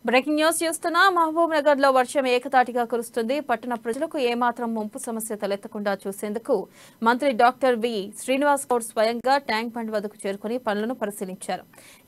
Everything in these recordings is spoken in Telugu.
బ్రేకింగ్ న్యూస్ చూస్తున్నా మహబూబ్ నగర్ లో వర్షం ఏకతాటిగా కురుస్తుంది. పట్టణ ప్రజలకు ఏమాత్రం ముంపు సమస్య తలెత్తకుండా చూసేందుకు మంత్రి డాక్టర్ వి శ్రీనివాస్ గౌడ్ స్వయంగా ట్యాంక్ బండ్ వద్దకు చేరుకుని పనులను పరిశీలించారు.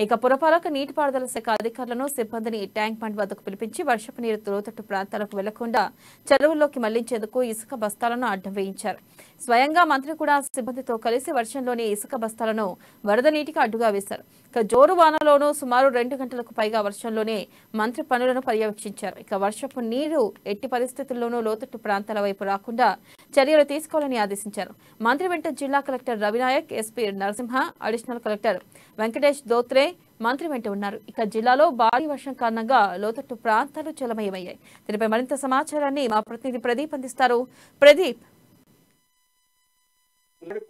ఇక పురపాలక నీటిపారుదల శాఖ అధికారులను సిబ్బందిని ట్యాంక్ బండ్ వద్దకు పిలిపించి వర్షపు నీరు లోతట్టు ప్రాంతాలకు వెళ్లకుండా చెరువుల్లోకి మళ్లించేందుకు ఇసుక బస్తాలను అడ్డం వేయించారు. స్వయంగా మంత్రి కూడా సిబ్బందితో కలిసి వర్షంలోని ఇసుక బస్తాలను వరద నీటికి అడ్డుగా వేశారు. ఇక జోరు వానలోనూ సుమారు 2 గంటలకు పైగా వర్షంలోనే మంత్రి పనులను పర్యవేక్షించారు. ఇక వర్షపు నీరు ఎట్టి పరిస్థితుల్లోనూ లోతట్టు ప్రాంతాల వైపు రాకుండా చర్యలు తీసుకోవాలని ఆదేశించారు. మంత్రి వెంట జిల్లా collector Ravinayak, SP Narasimha, additional collector Venkatesh Dhotre మంత్రి వెంట ఉన్నారు. ఇక జిల్లాలో భారీ వర్షం కారణంగా లోతట్టు ప్రాంతాలు జలమయమయ్యాయి. దీనిపై మరింత సమాచారాన్ని మా ప్రతినిధి ప్రదీప్ అందిస్తారు. ప్రదీప్,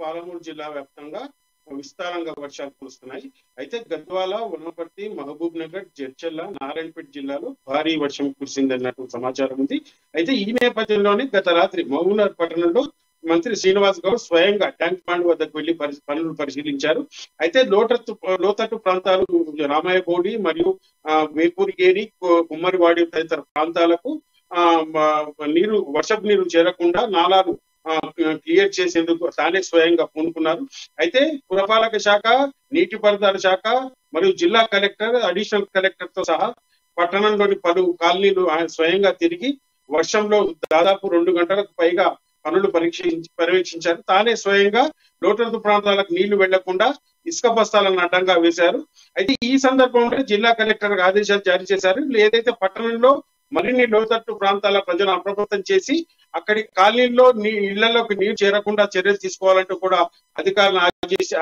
పాలమూరు జిల్లా వ్యాప్తంగా విస్తారంగా వర్షాలు కురుస్తున్నాయి. అయితే గద్వాల, వనపర్తి, మహబూబ్ నగర్, జడ్చర్ల, నారాయణపేట జిల్లాలో భారీ వర్షం కురిసిందన్నట్టు సమాచారం ఉంది. అయితే ఈ నేపథ్యంలోనే గత రాత్రి మహబూబ్నగర్ పట్టణంలో మంత్రి శ్రీనివాస్ గౌడ్ స్వయంగా ట్యాంక్ బండ్ వద్దకు వెళ్లి పనులను పరిశీలించారు. అయితే లోతట్టు ప్రాంతాలు రామాయగోడి మరియు వేపూరిగేరి, కుమ్మరివాడి తదితర ప్రాంతాలకు వర్షపు నీరు చేరకుండా నాలాలు క్లియర్ చేసేందుకు తానే స్వయంగా పూనుకున్నారు. అయితే పురపాలక శాఖ, నీటిపారుదల శాఖ మరియు జిల్లా కలెక్టర్, అడిషనల్ కలెక్టర్ తో సహా పట్టణంలోని పలు కాలనీలు ఆయన స్వయంగా తిరిగి వర్షంలో దాదాపు 2 గంటలకు పైగా పనులు పర్యవేక్షించారు. తానే స్వయంగా లోతట్టు ప్రాంతాలకు నీళ్లు వెళ్లకుండా ఇసుక బస్తాలను అడ్డంగా వేశారు. అయితే ఈ సందర్భంలో జిల్లా కలెక్టర్ ఆదేశాలు జారీ చేశారు. ఏదైతే పట్టణంలో మరిన్ని లోతట్టు ప్రాంతాల ప్రజలను అప్రమత్తం చేసి అక్కడి కాలనీల్లో ఇళ్లలోకి నీరు చేరకుండా చర్యలు తీసుకోవాలంటూ కూడా అధికారులను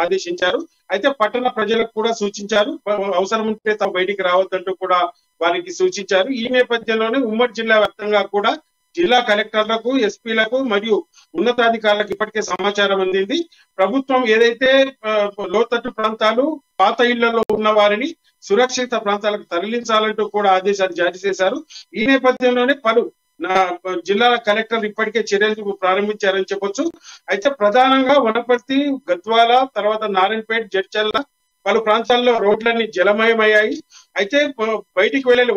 ఆదేశించారు. అయితే పట్టణ ప్రజలకు కూడా సూచించారు, అవసరం ఉంటే తాము బయటికి రావద్దంటూ కూడా వారికి సూచించారు. ఈ నేపథ్యంలోనే ఉమ్మడి జిల్లా వ్యాప్తంగా కూడా జిల్లా కలెక్టర్లకు, ఎస్పీలకు మరియు ఉన్నతాధికారులకు ఇప్పటికే సమాచారం అందింది. ప్రభుత్వం ఏదైతే లోతట్టు ప్రాంతాలు, పాత ఇళ్లలో ఉన్న వారిని సురక్షిత ప్రాంతాలకు తరలించాలంటూ కూడా ఆదేశాలు జారీ చేశారు. ఈ నేపథ్యంలోనే పలు జిల్లాల కలెక్టర్ ఇప్పటికే చర్యలు ప్రారంభించారని చెప్పొచ్చు. అయితే ప్రధానంగా వనపర్తి, గద్వాల, తర్వాత నారాయణపేట, జడ్చర్ల పలు ప్రాంతాల్లో రోడ్లన్నీ జలమయమయ్యాయి. అయితే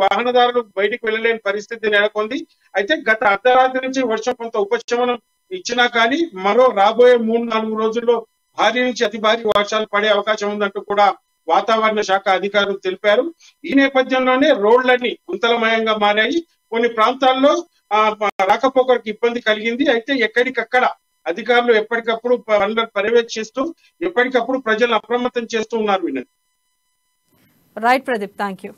వాహనదారులు బయటికి వెళ్ళలేని పరిస్థితి నెలకొంది. అయితే గత అర్ధరాత్రి నుంచి వర్షం కొంత ఉపశమనం ఇచ్చినా కానీ మరో రాబోయే 3-4 రోజుల్లో భారీ నుంచి అతి భారీ వర్షాలు పడే అవకాశం ఉందంటూ కూడా వాతావరణ శాఖ అధికారులు తెలిపారు. ఈ నేపథ్యంలోనే రోడ్లన్నీ గుంతలమయంగా మారాయి. కొన్ని ప్రాంతాల్లో రాకపోకలకు ఇబ్బంది కలిగింది. అయితే ఎక్కడికక్కడ అధికారులు ఎప్పటికప్పుడు పనులను పర్యవేక్షిస్తూ ఎప్పటికప్పుడు ప్రజలను అప్రమత్తం చేస్తూ ఉన్నారు. Right Pradeep, thank you.